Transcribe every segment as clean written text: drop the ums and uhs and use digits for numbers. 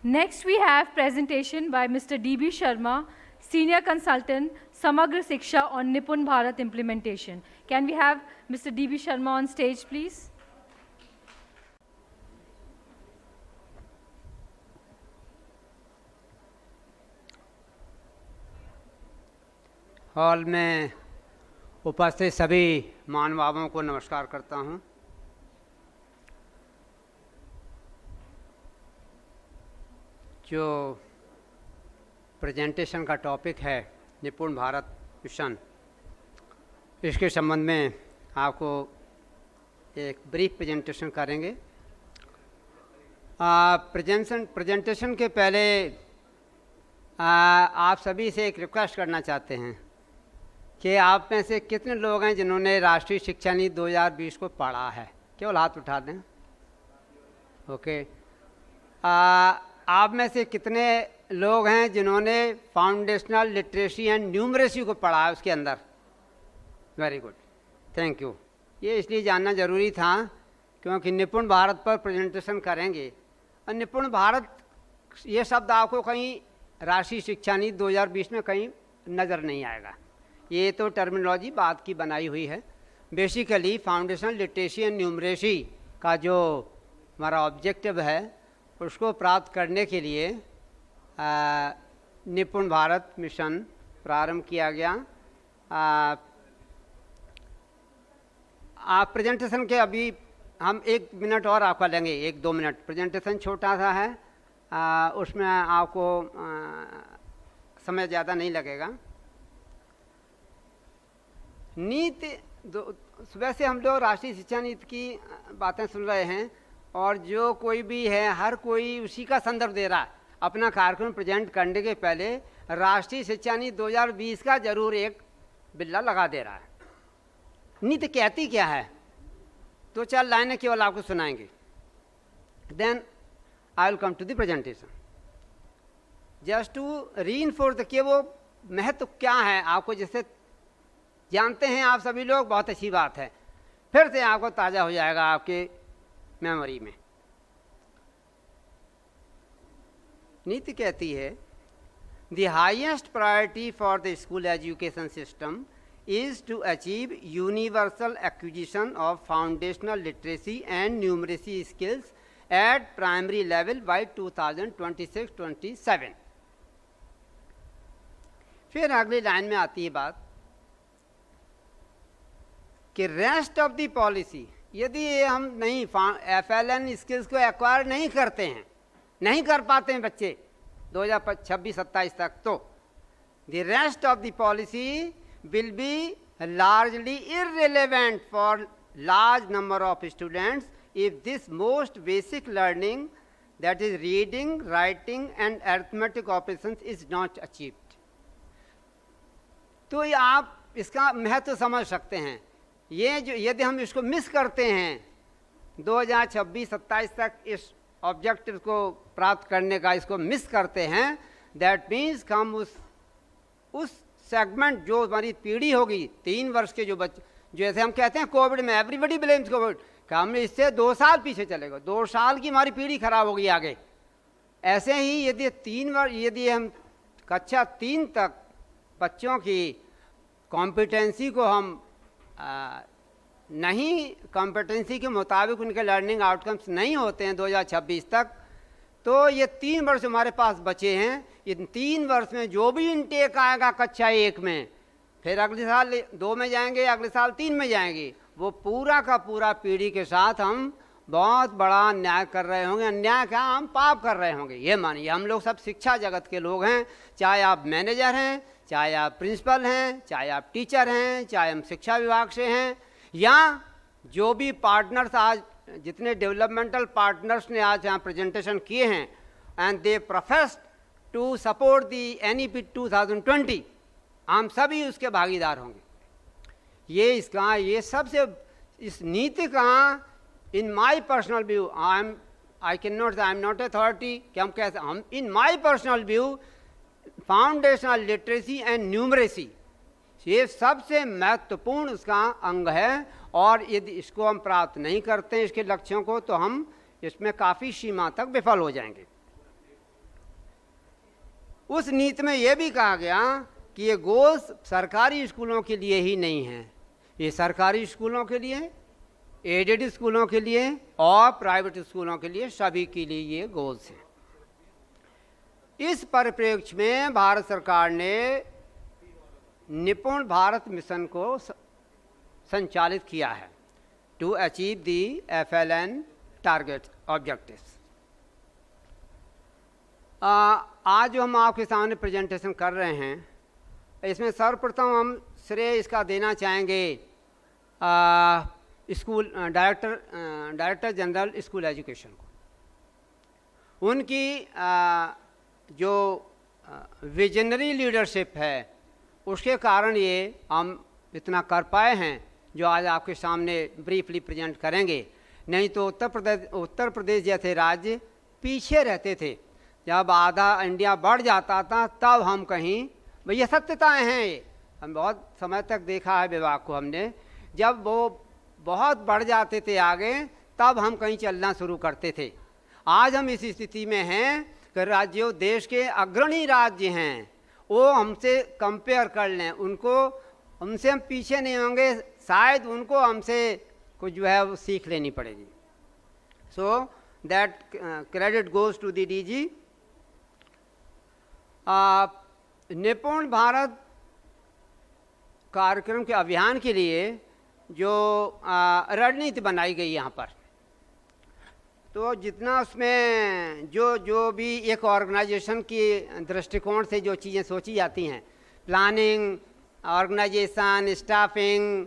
Next, we have presentation by Mr. D.B. Sharma, Senior Consultant, Samagra Shiksha on Nipun Bharat implementation. Can we have Mr. D.B. Sharma on stage, please? Hall में उपस्थित सभी महानुभावों को नमस्कार करता हूं। जो presentation का टॉपिक है निपुण भारत मिशन, इसके संबंध में आपको एक ब्रीफ प्रेजेंटेशन करेंगे। प्रेजेंटेशन के पहले आप सभी से एक रिक्वेस्ट करना चाहते हैं कि आप में से कितने लोग हैं जिन्होंने राष्ट्रीय शिक्षा नीति 2020 को पढ़ा है? केवल हाथ उठा दें। ओके। आप में से कितने लोग हैं जिन्होंने फाउंडेशनल लिटरेसी एंड न्यूमरेसी को पढ़ा है उसके अंदर? Very good, thank you. ये इसलिए जानना ज़रूरी था क्योंकि निपुण भारत पर प्रेजेंटेशन करेंगे और निपुण भारत ये शब्द आपको कहीं राष्ट्रीय शिक्षा नीति 2020 में कहीं नज़र नहीं आएगा। ये तो टर्मिनोलॉजी बात की बनाई हुई है। Basically foundational literacy and numeracy का जो हमारा ऑब्जेक्टिव है उसको प्राप्त करने के लिए निपुण भारत मिशन प्रारंभ किया गया। आप प्रेजेंटेशन के अभी हम 1 मिनट और आपका लेंगे, 1-2 मिनट। प्रेजेंटेशन छोटा सा है, उसमें आपको समय ज़्यादा नहीं लगेगा। नीति वैसे हम लोग राष्ट्रीय शिक्षा नीति की बातें सुन रहे हैं और जो कोई भी है हर कोई उसी का संदर्भ दे रहा है। अपना कार्यक्रम प्रेजेंट करने के पहले राष्ट्रीय शिक्षा नीति 2020 का जरूर एक बिल्ला लगा दे रहा है। नीति कहती क्या है? 2-4 लाइनें केवल आपको सुनाएंगे, then I will come to the presentation just to reinforce कि वो महत्व क्या है। आपको जैसे जानते हैं आप सभी लोग, बहुत अच्छी बात है, फिर से आपको ताज़ा हो जाएगा आपके मेमोरी में। नीति कहती है the highest priority for the school education system is to achieve universal acquisition of foundational literacy and numeracy skills at primary level by 2026-27। फिर अगली लाइन में आती है बात कि रेस्ट ऑफ द पॉलिसी, यदि हम नहीं FLN स्किल्स को एक्वायर नहीं करते हैं, नहीं कर पाते हैं बच्चे 2026-27 तक, तो the rest of the policy will be largely irrelevant for large number of students if this most basic learning, that is reading, writing and arithmetic operations is not achieved। तो ये आप इसका महत्व समझ सकते हैं। ये जो यदि हम इसको मिस करते हैं 2026-27 तक इस ऑब्जेक्टिव को प्राप्त करने का इसको मिस करते हैं, दैट मीन्स हम उस सेगमेंट जो हमारी पीढ़ी होगी 3 वर्ष के जो बच्चे, जैसे हम कहते हैं कोविड में एवरीबडी ब्लेम्स कोविड, कि हमने इससे 2 साल पीछे चले गए, 2 साल की हमारी पीढ़ी खराब होगी आगे। ऐसे ही यदि हम कक्षा 3 तक बच्चों की कॉम्पिटेंसी को हम नहीं, कॉम्पिटेंसी के मुताबिक उनके लर्निंग आउटकम्स नहीं होते हैं 2026 तक, तो ये 3 वर्ष हमारे पास बचे हैं। इन 3 वर्ष में जो भी इनटेक आएगा कक्षा 1 में, फिर अगले साल 2 में जाएंगे, अगले साल 3 में जाएंगे, वो पूरा का पूरा पीढ़ी के साथ हम बहुत बड़ा अन्याय कर रहे होंगे। अन्याय क्या, हम पाप कर रहे होंगे। ये मानिए हम लोग सब शिक्षा जगत के लोग हैं, चाहे आप मैनेजर हैं, चाहे आप प्रिंसिपल हैं, चाहे आप टीचर हैं, चाहे हम शिक्षा विभाग से हैं, या जो भी पार्टनर्स आज जितने डेवलपमेंटल पार्टनर्स ने आज यहाँ प्रेजेंटेशन किए हैं, and they professed to support the NEP 2020, हम सभी उसके भागीदार होंगे। ये सबसे इस नीति का, in my personal view, I am not authority कि हम कैसे, हम in my personal view foundational literacy and numeracy ये सबसे महत्वपूर्ण उसका अंग है, और यदि इसको हम प्राप्त नहीं करते हैं इसके लक्ष्यों को, तो हम इसमें काफ़ी सीमा तक विफल हो जाएंगे। उस नीति में ये भी कहा गया कि ये गोल्स सरकारी स्कूलों के लिए ही नहीं है, ये सरकारी स्कूलों के लिए, एडेड स्कूलों के लिए और प्राइवेट स्कूलों के लिए, सभी के लिए ये गोल्स हैं। इस परिप्रेक्ष्य में भारत सरकार ने निपुण भारत मिशन को संचालित किया है to achieve the FLN target objectives. आज जो हम आपके सामने प्रेजेंटेशन कर रहे हैं, इसमें सर्वप्रथम हम श्रेय इसका देना चाहेंगे school director general school education को। उनकी जो विजनरी लीडरशिप है उसके कारण ये हम इतना कर पाए हैं जो आज आपके सामने ब्रीफली प्रेजेंट करेंगे। नहीं तो उत्तर प्रदेश जैसे राज्य पीछे रहते थे। जब आधा इंडिया बढ़ जाता था तब हम कहीं, ये सत्यताएँ हैं, ये हम बहुत समय तक देखा है विभाग को हमने, जब वो बहुत बढ़ जाते थे आगे तब हम कहीं चलना शुरू करते थे। आज हम इस स्थिति में हैं कि राज्यों, देश के अग्रणी राज्य हैं, वो हमसे कंपेयर कर लें, उनको, हमसे हम पीछे नहीं होंगे, शायद उनको हमसे कुछ जो है वो सीख लेनी पड़ेगी। So that credit goes to the DG। Nipun Bharat कार्यक्रम के अभियान के लिए जो रणनीति बनाई गई यहाँ पर, तो जितना उसमें जो भी एक ऑर्गेनाइजेशन की दृष्टिकोण से जो चीज़ें सोची जाती हैं, प्लानिंग, ऑर्गेनाइजेशन, स्टाफिंग,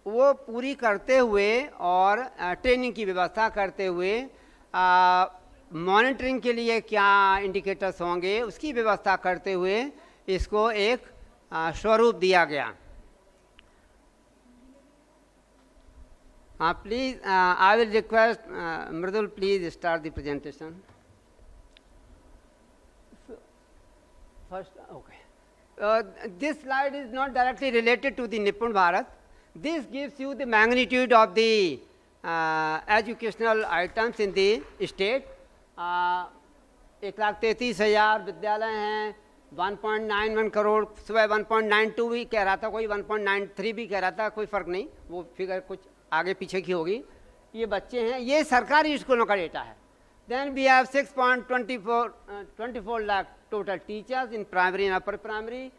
वो पूरी करते हुए और ट्रेनिंग की व्यवस्था करते हुए, मॉनिटरिंग के लिए क्या इंडिकेटर्स होंगे उसकी व्यवस्था करते हुए इसको एक स्वरूप दिया गया। Please I will request Mridul, please start the presentation first. Okay, this slide is not directly related to the Nipun Bharat. This gives you the magnitude of the educational items in the state. 1,33,000 विद्यालय हैं, 1.91 करोड़, सुबह 1.92 भी कह रहा था कोई, 1.93 भी कह रहा था, कोई फ़र्क नहीं, वो फिगर कुछ आगे पीछे की होगी. ये बच्चे हैं, ये सरकारी स्कूलों का डेटा है. Then we have 6.24 lakh total teachers in primary and upper primary.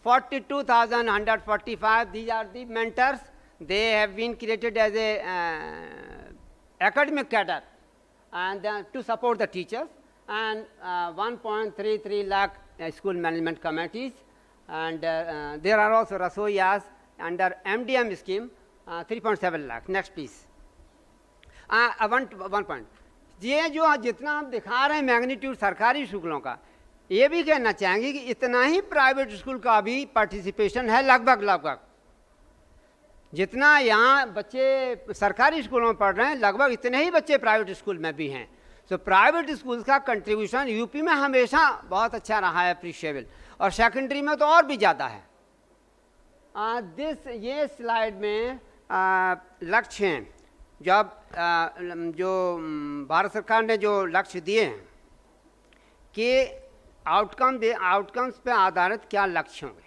42,145 these are the mentors. They have been created as a academic cadre and to support the teachers, and 1.33 lakh school management committees, and there are also rasoiyas under MDM scheme, 3.7 lakh. Next please. One point, ये जो जितना हम दिखा रहे हैं magnitude सरकारी स्कूलों का, ये भी कहना चाहेंगे कि इतना ही प्राइवेट स्कूल का भी पार्टिसिपेशन है, लगभग जितना यहाँ बच्चे सरकारी स्कूलों में पढ़ रहे हैं, लगभग इतने ही बच्चे प्राइवेट स्कूल में भी हैं. सो प्राइवेट स्कूल का कंट्रीब्यूशन यूपी में हमेशा बहुत अच्छा रहा है, अप्रिशिएबल, और सेकेंडरी में तो और भी ज़्यादा है. ये स्लाइड में लक्ष्य हैं. जब जो भारत सरकार ने जो लक्ष्य दिए हैं कि आउटकम्स पे आधारित क्या लक्ष्य होंगे,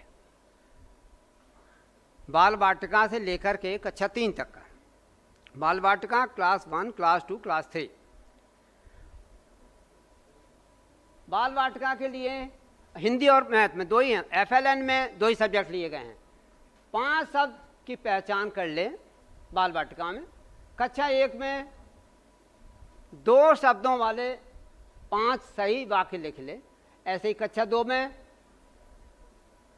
बाल वाटिका से लेकर के कक्षा 3 तक का. बाल वाटिका क्लास 1, क्लास 2, क्लास 3. बाल वाटिका के लिए हिंदी और मैथ में 2 ही हैं. FLN में 2 ही सब्जेक्ट लिए गए हैं. 5 शब्द की पहचान कर ले बाल वाटिका में. कक्षा 1 में 2 शब्दों वाले 5 सही वाक्य लिख ले. ऐसे ही कक्षा 2 में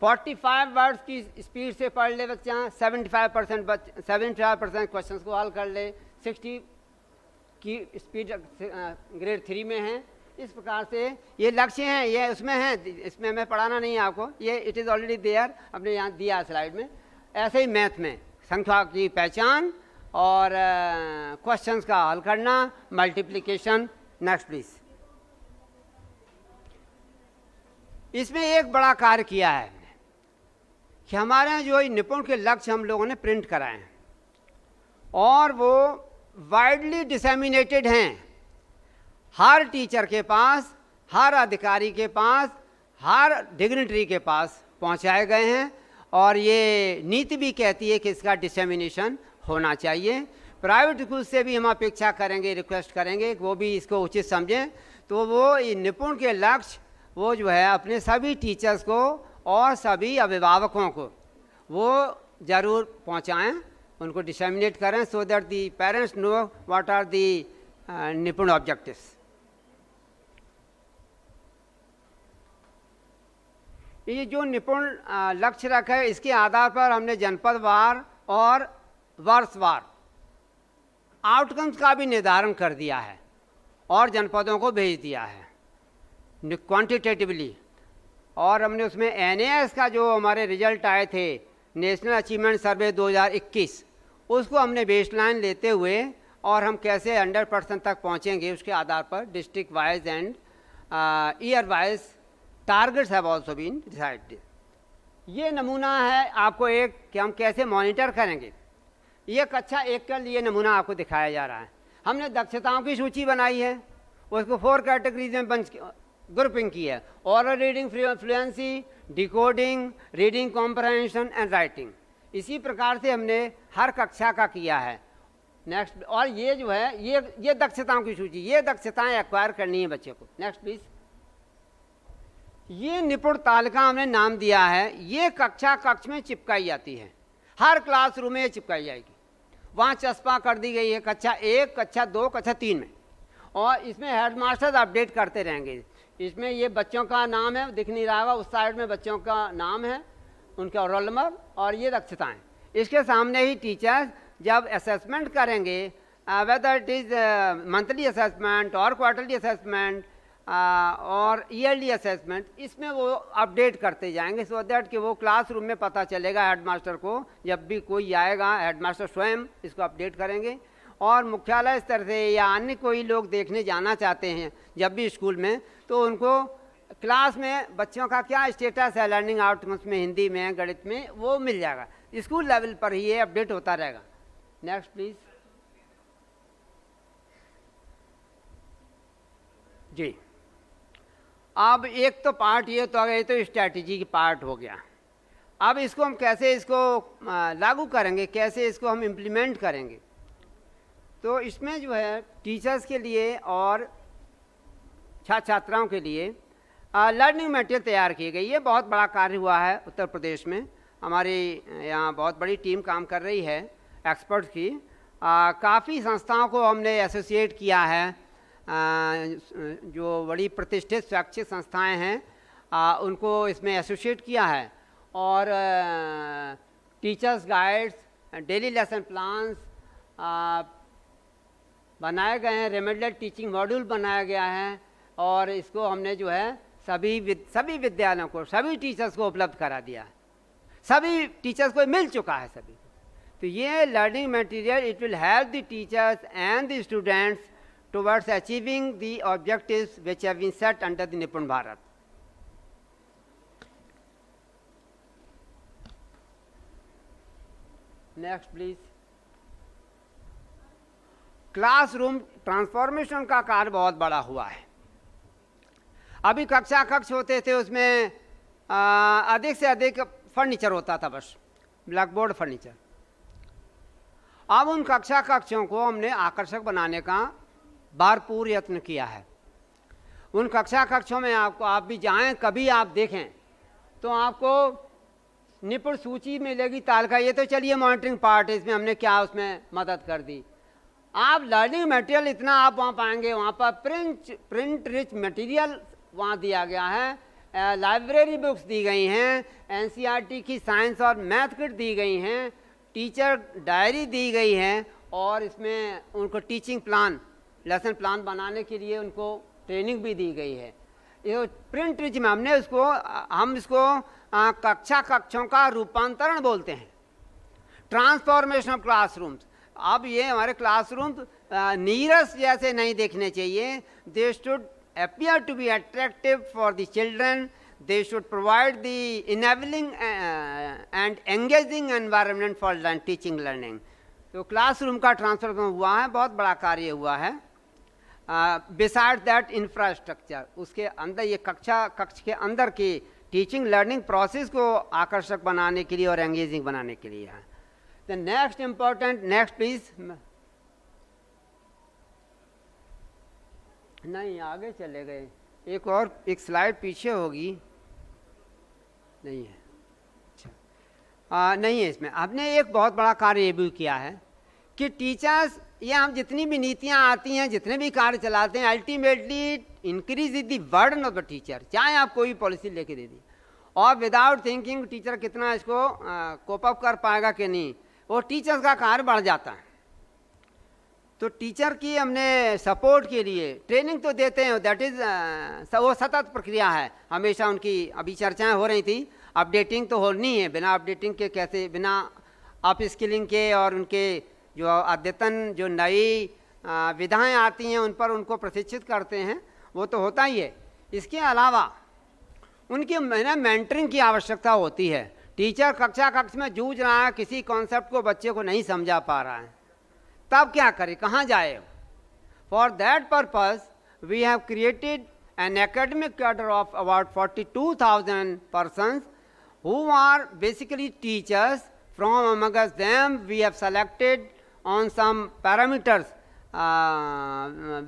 45 वर्ड्स की स्पीड से पढ़ ले बच्चा, 75% क्वेश्चन को हल कर ले. 60 की स्पीड ग्रेड 3 में है. इस प्रकार से ये लक्ष्य हैं, ये उसमें हैं, इसमें मैं पढ़ाना नहीं है आपको, ये इट इज़ ऑलरेडी देयर, अपने यहाँ दिया स्लाइड में. ऐसे ही मैथ में संख्या की पहचान और क्वेश्चंस का हल करना, मल्टीप्लिकेशन. Next please. इसमें एक बड़ा कार्य किया है कि हमारे यहाँ जो निपुण के लक्ष्य हम लोगों ने प्रिंट कराए हैं और वो वाइडली डिसेमिनेटेड हैं. हर टीचर के पास, हर अधिकारी के पास, हर डिग्निटरी के पास पहुंचाए गए हैं और ये नीति भी कहती है कि इसका डिसेमिनेशन होना चाहिए। प्राइवेट स्कूल से भी हम अपेक्षा करेंगे, रिक्वेस्ट करेंगे कि वो भी इसको उचित समझें। तो वो निपुण के लक्ष्य वो जो है अपने सभी टीचर्स को और सभी अभिभावकों को वो ज़रूर पहुंचाएं, उनको डिसेमिनेट करें, so that the parents know what are the Nipun objectives. ये जो निपुण लक्ष्य रखा है, इसके आधार पर हमने जनपदवार और वर्षवार आउटकम्स का भी निर्धारण कर दिया है और जनपदों को भेज दिया है क्वांटिटेटिवली। और हमने उसमें एनएएस का जो हमारे रिजल्ट आए थे, नेशनल अचीवमेंट सर्वे 2021, उसको हमने बेसलाइन लेते हुए और हम कैसे 100% तक पहुंचेंगे उसके आधार पर district wise and year wise targets have also been decided. ये नमूना है आपको एक कि हम कैसे मॉनिटर करेंगे। ये कक्षा 1 के लिए नमूना आपको दिखाया जा रहा है। हमने दक्षताओं की सूची बनाई है, उसको 4 कैटेगरीज में ग्रुपिंग की है। Oral reading fluency, decoding, reading comprehension and writing. इसी प्रकार से हमने हर कक्षा का किया है। नेक्स्ट, और ये जो है ये दक्षताओं की सूची, ये दक्षताएं एक्वायर करनी है बच्चे को। Next please. ये निपुण तालिका हमने नाम दिया है, ये कक्ष में चिपकाई जाती है, हर क्लासरूम में ये चिपकाई जाएगी। वहाँ चस्पा कर दी गई है कक्षा 1, कक्षा 2, कक्षा 3 में, और इसमें हेडमास्टर अपडेट करते रहेंगे। इसमें ये बच्चों का नाम है, दिख नहीं रहा होगा, उस साइड में बच्चों का नाम है, उनका रोल नंबर और ये दक्षताएं। इसके सामने ही टीचर्स जब असेसमेंट करेंगे, whether it is monthly assessment और क्वार्टरली असेसमेंट और ईयरली असेसमेंट, इसमें वो अपडेट करते जाएंगे, सो दैट कि वो क्लासरूम में पता चलेगा हेडमास्टर को। जब भी कोई आएगा, हेडमास्टर स्वयं इसको अपडेट करेंगे। और मुख्यालय स्तर से या अन्य कोई लोग देखने जाना चाहते हैं जब भी स्कूल में, तो उनको क्लास में बच्चों का क्या स्टेटस है लर्निंग आउटकम्स में, हिंदी में, गणित में, वो मिल जाएगा। स्कूल लेवल पर ही ये अपडेट होता रहेगा। नेक्स्ट प्लीज जी। अब एक तो पार्ट ये तो आ गया, तो स्ट्रैटेजी की पार्ट हो गया। अब इसको हम कैसे इसको लागू करेंगे, कैसे इसको हम इम्प्लीमेंट करेंगे। तो इसमें जो है टीचर्स के लिए और छात्र छात्राओं के लिए लर्निंग मटेरियल तैयार की गई। ये बहुत बड़ा कार्य हुआ है उत्तर प्रदेश में। हमारी यहाँ बहुत बड़ी टीम काम कर रही है एक्सपर्ट्स की। काफ़ी संस्थाओं को हमने एसोसिएट किया है, जो बड़ी प्रतिष्ठित शैक्षिक संस्थाएं हैं उनको इसमें एसोसिएट किया है। और teachers guides, daily lesson plans बनाए गए हैं, रेमेडियल टीचिंग मॉड्यूल बनाया गया है, और इसको हमने जो है सभी विद्यालयों को, सभी टीचर्स को उपलब्ध करा दिया है। सभी टीचर्स को मिल चुका है सभी। तो ये learning material it will help the teachers and the students towards achieving the objectives which have been set under the Nipun Bharat. Next please. Classroom transformation का कार्य बहुत बड़ा हुआ है। अभी कक्ष होते थे, उसमें अधिक से अधिक फर्नीचर होता था, बस ब्लैक बोर्ड फर्नीचर। अब उन कक्षों को हमने आकर्षक बनाने का भरपूर यत्न किया है। उन कक्षों में आपको, आप भी जाएं कभी, आप देखें तो आपको निपुण सूची मिलेगी, तालिका। ये तो चलिए मॉनिटरिंग पार्ट है, इसमें हमने क्या उसमें मदद कर दी। आप लर्निंग मटेरियल इतना आप वहाँ पाएंगे, वहाँ पर प्रिंट रिच मटेरियल वहाँ दिया गया है, लाइब्रेरी बुक्स दी गई हैं, एनसीईआरटी की साइंस और मैथ किट दी गई हैं, टीचर डायरी दी गई है, और इसमें उनको टीचिंग प्लान, लेसन प्लान बनाने के लिए उनको ट्रेनिंग भी दी गई है। ये प्रिंट रिच में हमने हम इसको कक्षों का रूपांतरण बोलते हैं, ट्रांसफॉर्मेशन ऑफ क्लासरूम्स। अब ये हमारे क्लासरूम नीरस जैसे नहीं देखने चाहिए। They should appear to be attractive for the children, they should provide the enabling and engaging environment for teaching learning. तो क्लासरूम का ट्रांसफॉर्मेशन हुआ है, बहुत बड़ा कार्य हुआ है। बिसाइड दैट इंफ्रास्ट्रक्चर, उसके अंदर ये कक्ष के अंदर की टीचिंग लर्निंग प्रोसेस को आकर्षक बनाने के लिए और एंगेजिंग बनाने के लिए है। The next important, next please, नहीं आगे चले गए, एक स्लाइड पीछे होगी, नहीं है, अच्छा नहीं है इसमें। हमने एक बहुत बड़ा कार्य ये भी किया है कि टीचर्स, ये हम जितनी भी नीतियाँ आती हैं, जितने भी कार्य चलाते हैं, ultimately increase the burden of the teacher. चाहे आप कोई पॉलिसी लेके दे दी और विदाउट थिंकिंग टीचर कितना इसको कोप अप कर पाएगा कि नहीं, वो टीचर्स का कार्य बढ़ जाता है। तो टीचर की हमने सपोर्ट के लिए ट्रेनिंग तो देते हैं, दैट इज़ वो सतत प्रक्रिया है हमेशा उनकी। अभी चर्चाएं हो रही थी, अपडेटिंग तो होनी है, बिना अपडेटिंग के कैसे, बिना अप स्किलिंग के और उनके जो अद्यतन जो नई विधाएं आती हैं उन पर उनको प्रशिक्षित करते हैं, वो तो होता ही है। इसके अलावा उनकी मेंटरिंग की आवश्यकता होती है। टीचर कक्ष में जूझ रहा है, किसी कॉन्सेप्ट को बच्चे को नहीं समझा पा रहा है, तब क्या करे, कहाँ जाए? For that purpose we have created an academic cadre of about 42,000 persons who are basically teachers. From amongst them we have selected on some parameters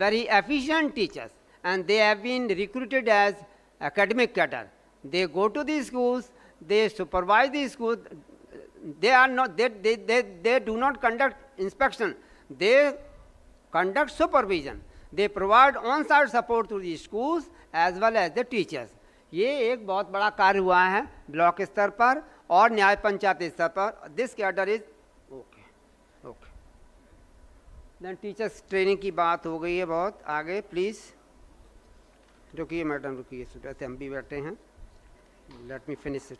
very efficient teachers, and they have been recruited as academic cadre. They go to the schools, they supervise the schools. They are not, they do not conduct inspection, they conduct supervision. They provide on-site support to the schools as well as the teachers. ये एक बहुत बड़ा कार्य हुआ है block स्तर पर और न्याय पंचायत स्तर पर। This cadre is okay. Then teachers training की बात हो गई है बहुत आगे, प्लीज रुकिए मैडम, रुकिए, वैसे हम भी बैठे हैं, let me finish it.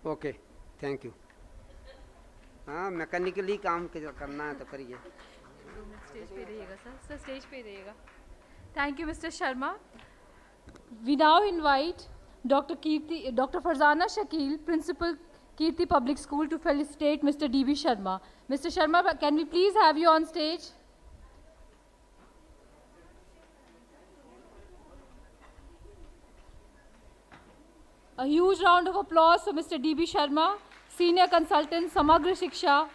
Okay, thank you. हाँ, मैकेनिकली काम करना है तो करिए। स्टेज पे रहिएगा सर, स्टेज पे रहिएगा। Thank you, Mr. Sharma. We now invite Dr. Farzana Shakil, Principal, Kirti Public School, to felicitate Mr. D.B. Sharma. Mr. Sharma, can we please have you on stage? A huge round of applause for Mr. D.B. Sharma, Senior Consultant, Samagra Shiksha,